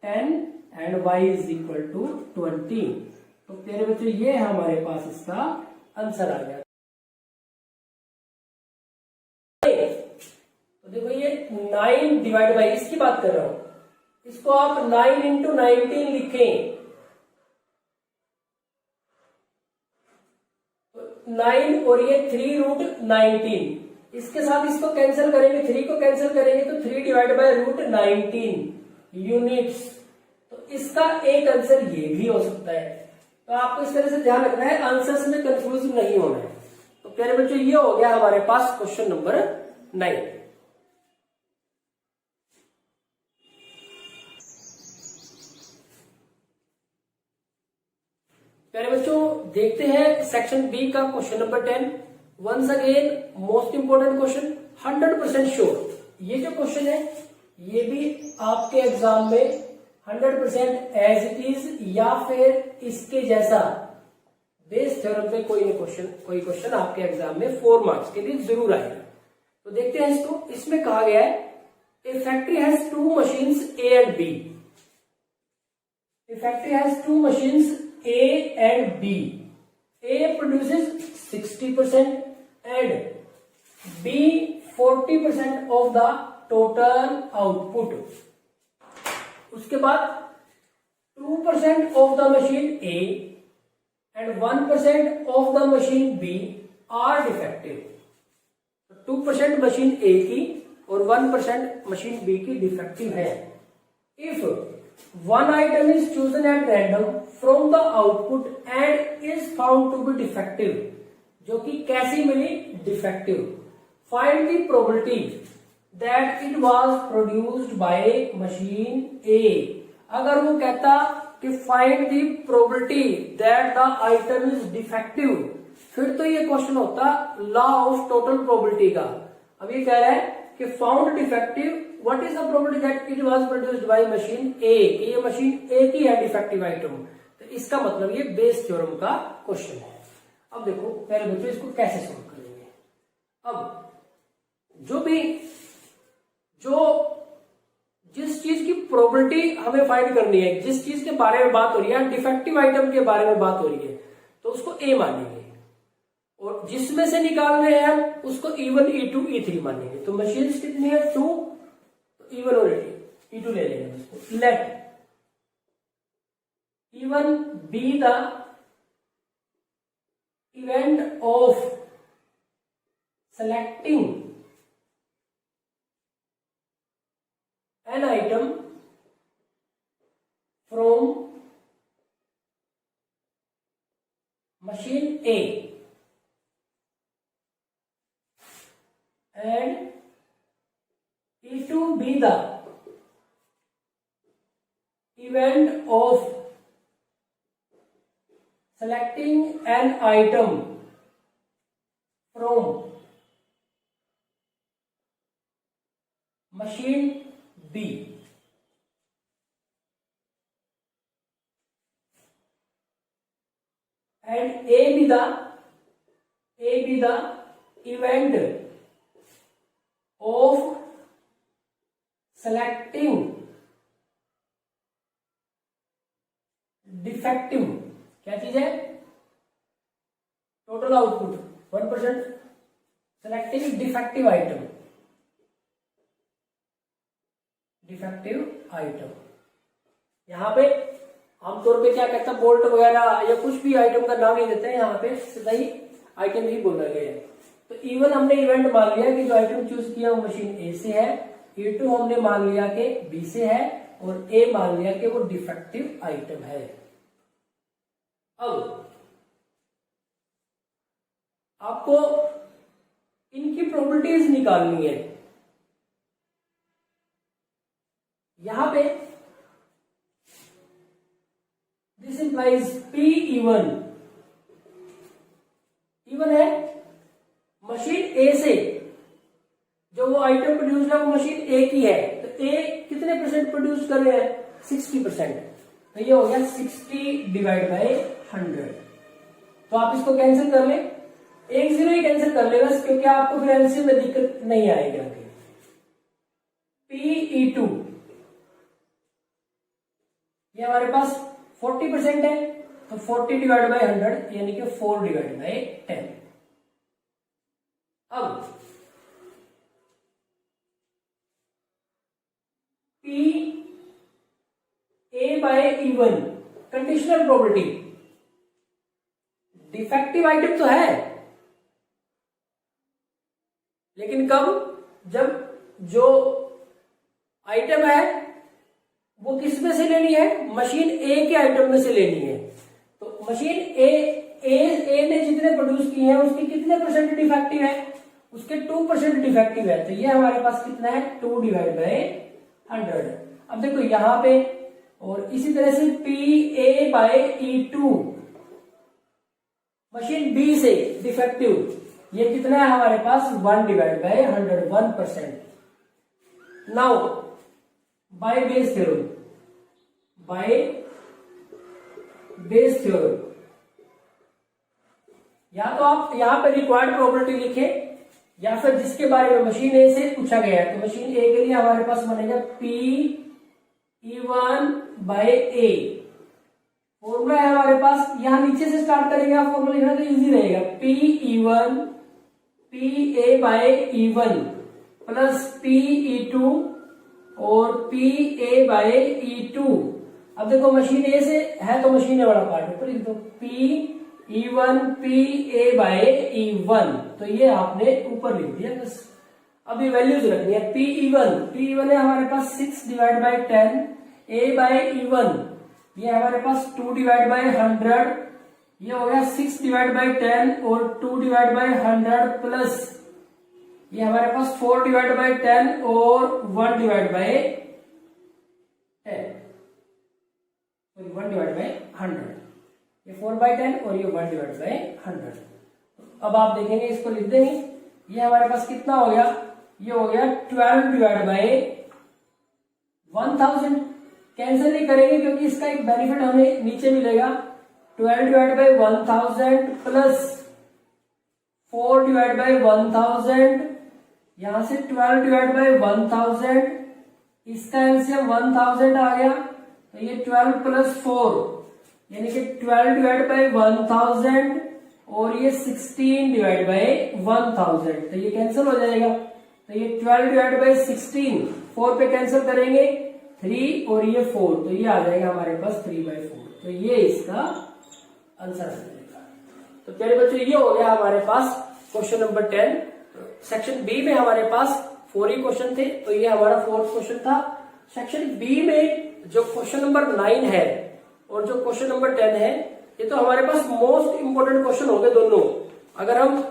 10 and y is equal to 20। तो प्यारे बच्चों ये हमारे पास इसका आंसर आ गया। तो देखो ये 9 डिवाइड बाई, इसकी बात कर रहा हूं, इसको आप 9 इंटू 19 लिखें, तो 9 और ये 3 रूट 19, इसके साथ इसको कैंसिल करेंगे, 3 को कैंसिल करेंगे तो 3 डिवाइड बाई रूट 19 यूनिट्स। तो इसका एक आंसर ये भी हो सकता है। तो आपको इस तरह से ध्यान रखना है, आंसर्स में कंफ्यूज नहीं होना है। तो प्यारे बच्चों ये हो गया हमारे पास क्वेश्चन नंबर 9। प्यारे बच्चों देखते हैं सेक्शन बी का question number 10। Once again most important question, 100% sure ये जो क्वेश्चन है ये भी आपके एग्जाम में 100% एज इट इज या फिर इसके जैसा बेस थ्योरम पे कोई क्वेश्चन आपके एग्जाम में 4 मार्क्स के लिए जरूर आएगा। तो देखते हैं इसको। इसमें कहा गया है a factory has 2 machines A and B. A factory has 2 machines A and B. A produces 60% and B 40% of the total output. उसके बाद 2% of the machine A and 1% of the machine B are defective. 2% machine A की और 1% मशीन बी की डिफेक्टिव है। If one item is chosen at random from the output and is found to be defective, जो कि कैसी मिली? Defective. Find the probability that it was produced by machine A. अगर वो कहता कि find the probability that the item is defective, फिर तो ये क्वेश्चन होता लॉ ऑफ टोटल प्रोबेबिलिटी का। अब ये कह रहा है कि found defective, what is the probability that it was produced by machine A, कि ये मशीन ए की है डिफेक्टिव आइटम। तो इसका मतलब ये बेस थ्योरम का क्वेश्चन है। अब देखो पहले बच्चों इसको कैसे सोल्व करेंगे। अब जिस चीज की प्रोबेबिलिटी हमें फाइंड करनी है, जिस चीज के बारे में बात हो रही है, डिफेक्टिव आइटम के बारे में बात हो रही है, तो उसको ए मानेंगे, और जिसमें से निकाल रहे हैं हम उसको E1, E2, E3 मानेंगे। तो मशीन कितनी है? 2, तो E1 और E2 ले लेंगे उसको। Let E1 be the event of selecting an item from machine A and E2 be the event of selecting an item from machine B and A be the event of selecting defective, क्या चीज है? Total output 1%, selecting defective item, defective item. यहां पे आमतौर पे क्या कहता है, बोल्ट वगैरह या कुछ भी आइटम का नाम नहीं देते हैं, यहाँ पे सीधा ही आइटम ही बोला गया है। तो E1 हमने इवेंट मान लिया कि जो आइटम चूज किया वो मशीन ए से है, E2 हमने मान लिया कि बी से है, और ए मान लिया कि वो डिफेक्टिव आइटम है। अब आपको इनकी प्रोबेबिलिटीज निकालनी है। यहां पे दिस इंप्लाइज P E1 है मशीन ए से, जो वो आइटम प्रोड्यूस है वो मशीन ए की है, तो ए कितने परसेंट प्रोड्यूस कर रहे हैं? 60%। तो ये हो गया 60 डिवाइड बाय 100। तो आप इसको कैंसिल कर ले, एक जीरो ही कैंसिल कर लेगा, क्योंकि आपको फिर एलसीएम में दिक्कत नहीं आएगी आगे। PE2 ये हमारे पास 40% है, तो 40 डिवाइड बाय 100 यानी कि 4 डिवाइड बाय 10। अब PA by E1 conditional probability, defective item तो है, लेकिन कब? जब जो आइटम है वो किस में से लेनी है? मशीन ए के आइटम में से लेनी है। तो मशीन ए ने जितने प्रोड्यूस किए हैं उसके कितने परसेंट डिफेक्टिव है? उसके 2% डिफेक्टिव है। तो ये हमारे पास कितना है? 2 डिवाइड बाय 100। अब देखो यहां पे, और इसी तरह से PA by E2 machine B से डिफेक्टिव, ये कितना है हमारे पास? 1 divide by 100, 1%। Now by Bayes theorem, या तो आप यहां पे रिक्वायर्ड प्रोबेबिलिटी लिखे, या फिर जिसके बारे में मशीन ए से पूछा गया है, तो मशीन ए के लिए हमारे पास बनेगा PE1 बाय A। फॉर्मूला है हमारे पास, यहां नीचे से स्टार्ट करेंगे, आप फॉर्मूला लिखना तो इजी रहेगा। PE1 PA by E1 plus PE2 और PA बाय E2। अब देखो मशीन ए से है तो मशीन ए वाला पार्ट ऊपर लिख दो, PE1 PA बाय E1 तो ये आपने ऊपर लिख दिया बस। अब ये वैल्यूज रखनी है। पी इवन है हमारे पास 6 divide by 10, A by E one ये हमारे पास 2 डिवाइड बाई 100, ये हो गया 6 डिवाइड बाई 10 और 2 डिवाइड बाई 100 प्लस ये हमारे पास 4 डिवाइड बाई 10 और 1 डिवाइड बाई 10, 1 डिवाइड बाई 100, ये 4 बाई 10 और ये 1 डिवाइड बाई 100। अब आप देखेंगे इसको लिख देंगे, ये हमारे पास कितना हो गया, ये हो गया 12 डिवाइड बाई 1000। कैंसिल नहीं करेंगे क्योंकि इसका एक बेनिफिट हमें नीचे मिलेगा। 12 divide by 1000 plus 4 divide by 1000, यहां से 12 डिवाइड बाई 1000, इसका एलसीएम 1000 आ गया, तो ये 12 प्लस 4 यानी कि 12 डिवाइड बाई 1000 और ये 16 डिवाइड बाई 1000, तो ये कैंसिल हो जाएगा। तो ये 12 डिवाइड बाई 16, 4 पे कैंसिल करेंगे 3 और ये 4, तो ये आ जाएगा हमारे पास 3/4, तो ये इसका आंसर आ जाएगा। तो प्यारे बच्चों ये हो गया हमारे पास क्वेश्चन नंबर 10। सेक्शन बी में हमारे पास 4 ही क्वेश्चन थे, तो ये हमारा 4th क्वेश्चन था। सेक्शन बी में जो क्वेश्चन नंबर 9 है और जो क्वेश्चन नंबर 10 है, ये तो हमारे पास मोस्ट इंपोर्टेंट क्वेश्चन हो गए दोनों। अगर हम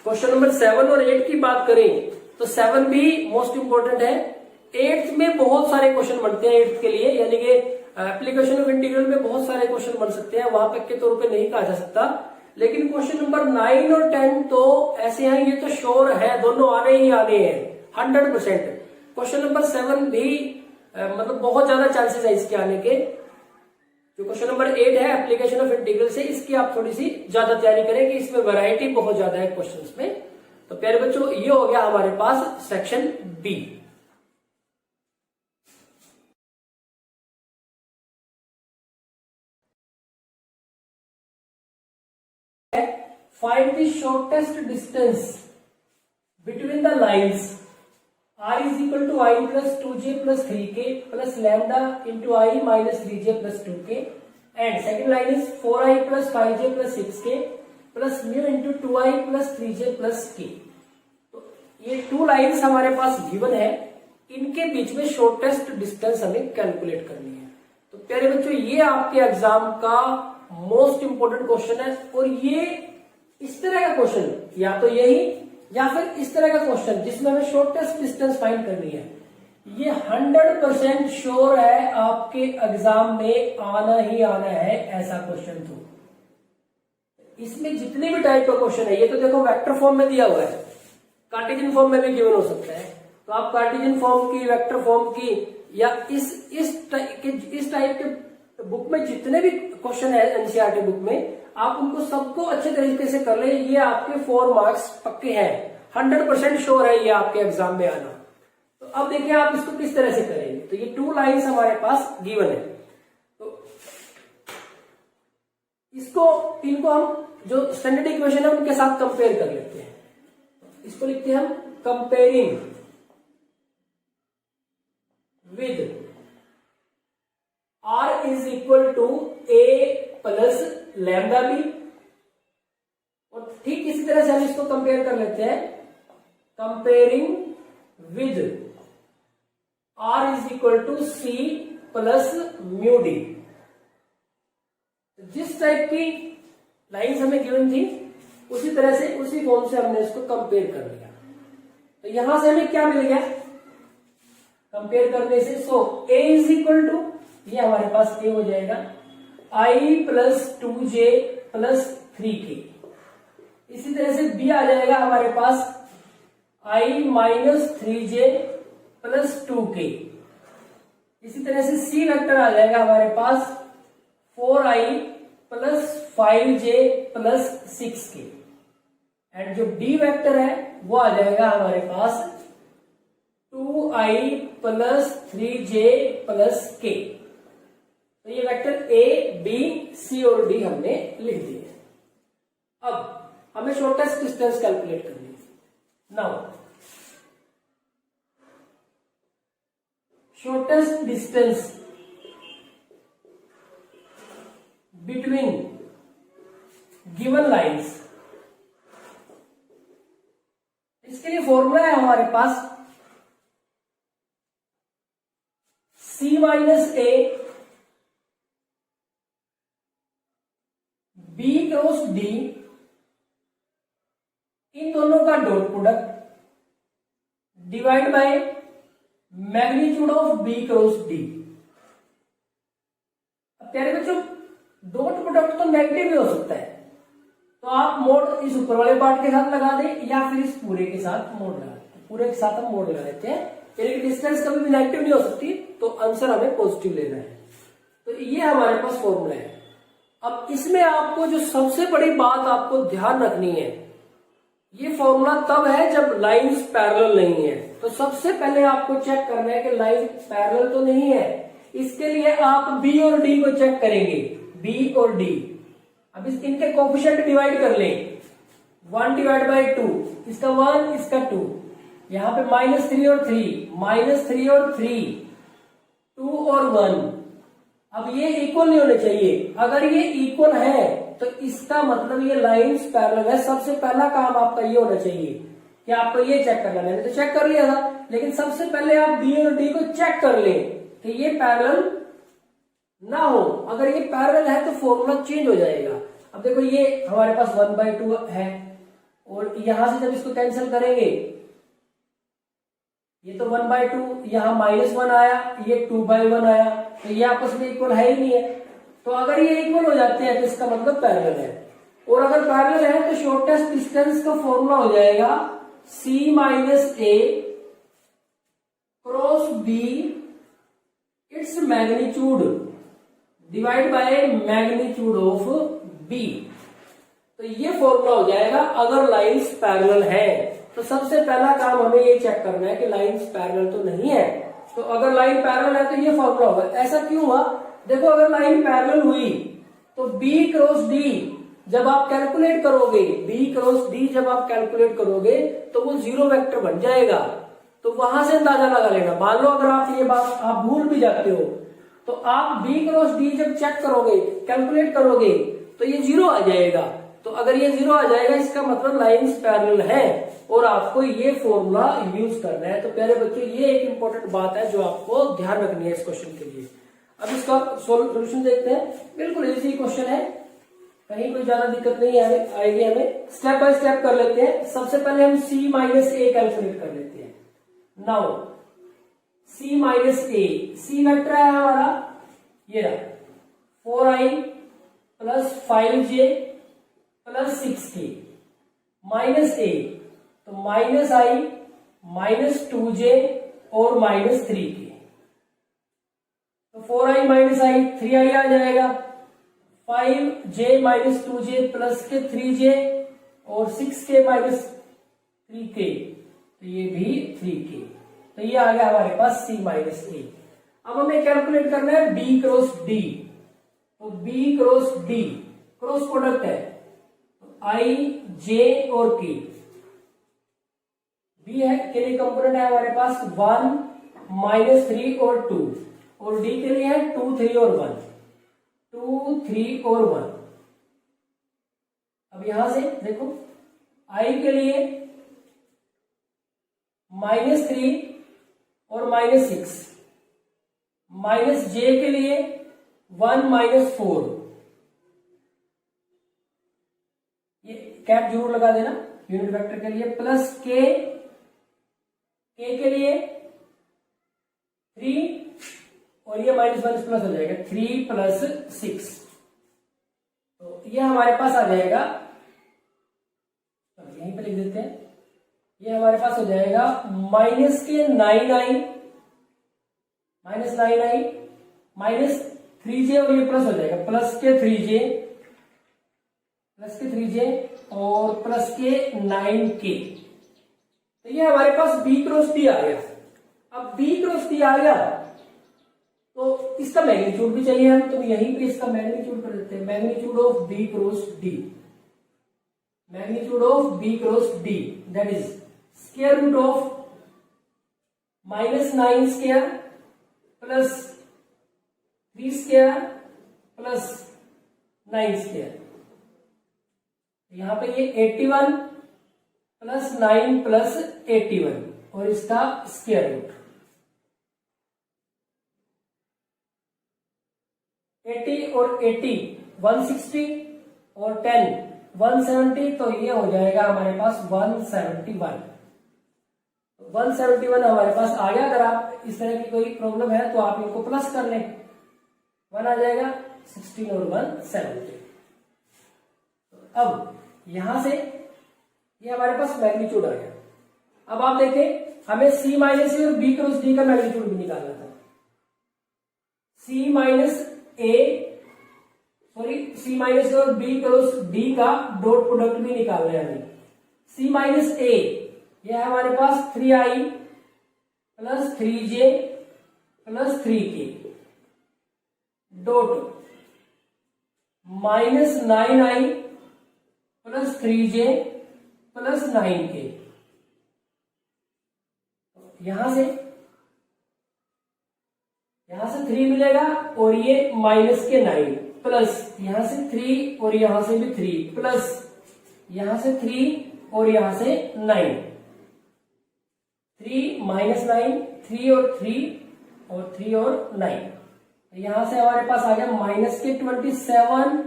क्वेश्चन नंबर 7 और 8 की बात करें तो 7 भी मोस्ट इंपोर्टेंट है। 8th में बहुत सारे क्वेश्चन बनते हैं 8th के लिए, यानी कि एप्लीकेशन ऑफ इंटीग्रल में बहुत सारे क्वेश्चन बन सकते हैं, वहां तक के तौर पे नहीं कहा जा सकता। लेकिन क्वेश्चन नंबर 9 और 10 तो ऐसे हैं, ये तो श्योर है, दोनों आने ही आने हैं 100%। क्वेश्चन नंबर 7 भी मतलब बहुत ज्यादा चांसेस है इसके आने के। जो क्वेश्चन नंबर 8 है एप्लीकेशन ऑफ इंटीग्रल से, इसकी आप थोड़ी सी ज्यादा तैयारी करें कि इसमें वैरायटी बहुत ज्यादा है क्वेश्चंस में। तो प्यारे बच्चों ये हो गया हमारे पास section B. Find the shortest distance between the lines I is equal to I plus 2j plus 3k plus lambda into I minus 3j plus 2k, and second line is 4i plus 5j plus 6k plus mu into 2i plus 3j plus k। तो ये 2 लाइन्स हमारे पास गिवन है, इनके बीच में शॉर्टेस्ट डिस्टेंस हमें कैलकुलेट करनी है। तो प्यारे बच्चों ये आपके एग्जाम का मोस्ट इंपोर्टेंट क्वेश्चन है, और ये इस तरह का क्वेश्चन या तो यही या फिर इस तरह का क्वेश्चन जिसमें हमें शॉर्टेस्ट डिस्टेंस फाइंड करनी है, ये 100% श्योर है आपके एग्जाम में आना ही आना है ऐसा क्वेश्चन। तो इसमें जितने भी टाइप का क्वेश्चन है, ये तो देखो वेक्टर फॉर्म में दिया हुआ है, कार्टेशियन फॉर्म में भी गिवन हो सकता है, तो आप कार्टेशियन फॉर्म की, वेक्टर फॉर्म की, या इस टाइप के बुक में जितने भी क्वेश्चन है एनसीईआरटी बुक में, आप उनको सबको अच्छे तरीके से कर ले, ये आपके 4 मार्क्स पक्के हैं, 100% श्योर है ये आपके एग्जाम में आना। तो अब देखिए आप इसको किस तरह से करेंगे। तो ये 2 लाइन्स हमारे पास गिवन है, तो इनको हम जो स्टैंडर्ड इक्वेशन है उनके साथ कंपेयर कर लेते हैं। इसको लिखते हैं हम comparing with R is equal to A plus lambda B, और ठीक इसी तरह से हम इसको कंपेयर कर लेते हैं comparing with R is equal to C plus mu D. जिस टाइप की लाइन्स हमें गिवन थी उसी तरह से, उसी फॉर्म से हमने इसको कंपेयर कर लिया। तो यहां से हमें क्या मिल गया कंपेयर करने से? सो A इज इक्वल टू, ये हमारे पास A हो जाएगा I plus 2j plus 3k। इसी तरह से B आ जाएगा हमारे पास I minus 3j plus 2k। इसी तरह से C वेक्टर आ जाएगा हमारे पास 4i plus 5j plus 6k, and जो D वेक्टर है वो आ जाएगा हमारे पास 2i plus 3j plus k। तो ये वेक्टर A, B, C और D हमने लिख दिए। अब हमें शॉर्टेस्ट डिस्टेंस कैलकुलेट करनी है। Now shortest distance between given lines formula है हमारे पास C माइनस ए B क्रॉस D, इन दोनों का dot product divide by magnitude of B cross D। अब प्यारे बच्चों, डॉट प्रोडक्ट तो नेगेटिव भी हो सकता है, तो आप मोड इस ऊपर वाले पार्ट के साथ लगा दें या फिर इस पूरे के साथ मोड लगा दें। पूरे के साथ हम मोड लगा देते हैं, यानी कि डिस्टेंस कभी भी नेगेटिव नहीं हो सकती, तो आंसर हमें पॉजिटिव लेना है। तो ये हमारे पास फॉर्मूला है। अब इसमें आपको जो सबसे बड़ी बात आपको ध्यान रखनी है, ये फॉर्मूला तब है जब लाइंस पैरेलल नहीं है। तो सबसे पहले आपको चेक करना है कि लाइन पैरेलल तो नहीं है। इसके लिए आप B और D को चेक करेंगे, B और D। अब इनके कोफिशिएंट डिवाइड कर लें, 1 डिवाइड बाई 2, इसका 1 इसका 2, यहां पे -3 और 3, -3 और 3, 2 और 1। अब ये इक्वल नहीं होने चाहिए। अगर ये इक्वल है तो इसका मतलब ये लाइंस पैरेलल है। सबसे पहला काम आपका ये होना चाहिए कि आपको ये चेक करना है। मैंने तो चेक कर लिया था, लेकिन सबसे पहले आप B और D को चेक कर लें कि ये पैरेलल ना हो। अगर ये पैरेलल है तो फॉर्मूला चेंज हो जाएगा। अब देखो, ये हमारे पास 1/2 है और यहां से जब इसको कैंसिल करेंगे, ये तो 1/2, यहां -1 आया, ये 2/1 आया, तो ये आपस में इक्वल है ही नहीं है। तो अगर ये इक्वल हो जाते हैं तो इसका मतलब पैरेलल है। और अगर पैरेलल है तो शॉर्टेस्ट डिस्टेंस का फॉर्मूला हो जाएगा C minus A cross B its magnitude divide by magnitude of B। तो ये फॉर्मूला हो जाएगा अगर लाइंस पैरेलल है। तो सबसे पहला काम हमें ये चेक करना है कि लाइंस पैरेलल तो नहीं है। तो अगर लाइन पैरेलल है तो ये फॉर्मूला होगा। ऐसा क्यों हुआ? देखो, अगर लाइन पैरेलल हुई तो B क्रॉस D जब आप कैलकुलेट करोगे, B क्रॉस D जब आप कैलकुलेट करोगे तो वो 0 वेक्टर बन जाएगा। तो वहां से अंदाजा लगा लेना। मान लो अगर आप ये बात आप भूल भी जाते हो तो आप B क्रॉस D जब चेक करोगे, कैलकुलेट करोगे, तो ये 0 आ जाएगा। तो अगर ये 0 आ जाएगा इसका मतलब लाइंस पैरेलल है और आपको ये फॉर्मूला यूज करना है। तो प्यारे बच्चों, ये एक इंपॉर्टेंट बात है जो आपको ध्यान रखनी है इस क्वेश्चन के लिए। अब इसका सोल्यूशन देखते हैं। बिल्कुल इजी क्वेश्चन है, कहीं कोई ज्यादा दिक्कत नहीं आएगी हमें। स्टेप बाय स्टेप कर लेते हैं। सबसे पहले हम C माइनस ए कैलकुलेट कर लेते हैं। नाउ C माइनस ए, C वेक्टर है हमारा ये रहा 4i plus 5j plus 6k minus ए, तो -i -2j और -3k। तो 4i माइनस i 3i आ जाएगा, 5j माइनस 2j प्लस के 3j और 6k माइनस 3k, तो ये भी 3k। तो ये आ गया हमारे पास C माइनस ए। अब हमें कैलकुलेट करना है B क्रॉस D। तो B cross D cross product है, तो I J और K। B है के लिए कंपोनेंट है हमारे पास 1 -3 और 2, और D के लिए है 2 3 और 1, 2 3 और 1। अब यहां से देखो, I के लिए -3 और -6, -j के लिए 1 -4, ये कैप जरूर लगा देना यूनिट वेक्टर के लिए, प्लस k के लिए 3 और ये -1 प्लस हो जाएगा 3 प्लस 6। तो ये हमारे पास आ जाएगा, यहीं पे लिख देते हैं, ये हमारे पास हो जाएगा -9i -3j और ये प्लस हो जाएगा प्लस के 3j और प्लस के 9k। तो ये हमारे पास B क्रॉस D आ गया। अब B क्रॉस D आ गया तो इसका मैग्नीट्यूड भी चाहिए हम, तो यहीं पे इसका मैग्नीट्यूड कर देते हैं। Magnitude of B cross D, magnitude of B cross D that is square root of -9 square plus 3 square plus 9 square. यहां पे ये 81 प्लस 9 प्लस 81 और इसका स्क्वायर रूट। 80 और 80 160 और 10 170, तो ये हो जाएगा हमारे पास 171। 171 हमारे पास आ गया। अगर आप इस तरह की कोई प्रॉब्लम है तो आप इनको प्लस कर लें, 1 आ जाएगा, 16 और 1 70। अब यहां से ये हमारे पास मैग्नीट्यूड आ गया। अब आप देखें, हमें C माइनस ए और B क्रॉस D का मैग्नीट्यूड भी निकालना था। C माइनस ए और B क्रॉस D का डॉट प्रोडक्ट भी निकालना है हमें। C माइनस ए, यह है हमारे पास 3i plus 3j plus 3k dot minus 9i plus 3j plus 9k। यहां से 3 मिलेगा और ये माइनस के 9 प्लस यहां से 3 और यहां से भी 3 प्लस यहां से 3 और यहां से 9, 3 माइनस 9, 3 और 3 और 3 और 9। यहां से हमारे पास आ गया माइनस के 27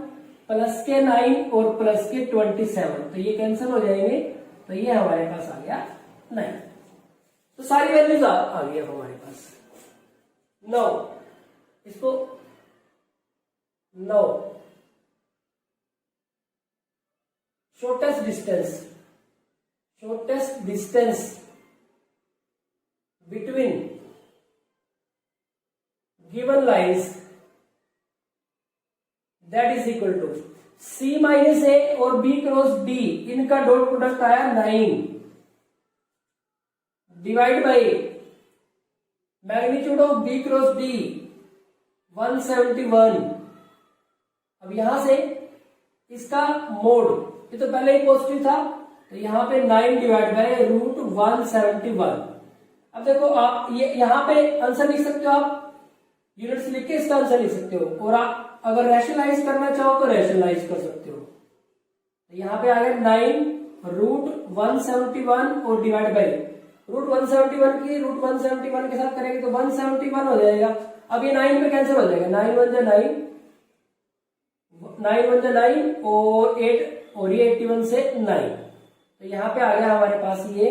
प्लस के 9 और प्लस के 27, तो ये कैंसिल हो जाएंगे, तो ये हमारे पास आ गया 9। तो सारी वैल्यूज आ गई अब हमारे पास। 9 इसको 9 shortest distance between given lines, that is equal to C minus A और B क्रॉस D, इनका डॉट प्रोडक्ट आया 9 divide by magnitude of B cross D 171। अब यहां से इसका मोड, ये तो पहले ही पॉजिटिव था, तो यहां पे 9 डिवाइड बाई रूट 171। अब देखो आप ये यहां पे आंसर लिख सकते हो, आप यूनिट्स लिख के इसका आंसर लिख सकते हो, और आप अगर रैशनलाइज करना चाहो तो रैशनलाइज कर सकते हो। तो यहां पे आ गया 9 रूट 171 और डिवाइड बाई रूट 171 की रूट 171 के साथ करेंगे तो 171 हो जाएगा। अब ये 9 पे कैंसिल हो जाएगा, 9 1 जा 9, 9 1 जा 9 और 8 और ये 81 से 9, तो यहां पे आ गया हमारे पास ये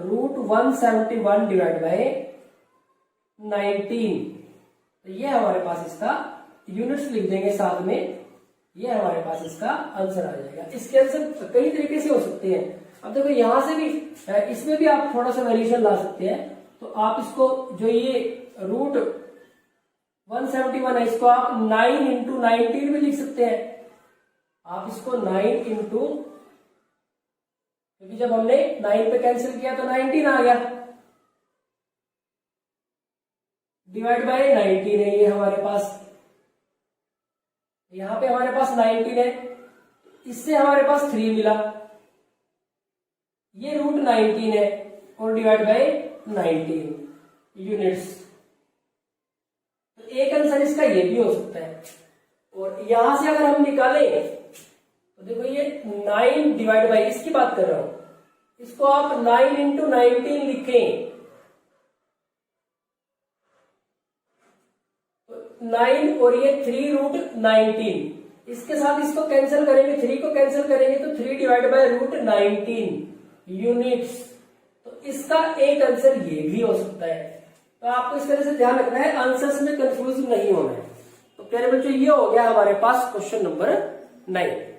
रूट 171 डिवाइड बाई 19। तो ये हमारे पास इसका यूनिट्स लिख देंगे साथ में, ये हमारे पास इसका आंसर आ जाएगा। इसके आंसर कई तरीके से हो सकते हैं। अब देखो यहां से भी, इसमें भी आप थोड़ा सा वेरिएशन ला सकते हैं। तो आप इसको जो ये रूट 171 है, इसको आप 9 इंटू 19 भी लिख सकते हैं। आप इसको 9 इंटू, क्योंकि जब हमने 9 पे कैंसिल किया तो 19 आ गया, डिवाइड बाय 19 है ये हमारे पास। यहां पे हमारे पास 19 है, इससे हमारे पास 3 मिला, ये रूट 19 है और डिवाइड बाय 19 यूनिट्स। तो एक आंसर इसका ये भी हो सकता है। और यहां से अगर हम निकालें तो देखो ये 9 डिवाइड बाई, इसकी बात कर रहा हूं, इसको आप 9 इंटू 19 लिखें, 9 और ये 3 रूट 19, इसके साथ इसको कैंसिल करेंगे, 3 को कैंसिल करेंगे तो 3 डिवाइड बाय रूट 19 यूनिट्स। तो इसका एक आंसर ये भी हो सकता है। तो आपको इस तरह से ध्यान रखना है, आंसर्स में कंफ्यूज नहीं होना है। तो प्यारे बच्चों, ये हो गया हमारे पास क्वेश्चन नंबर 9।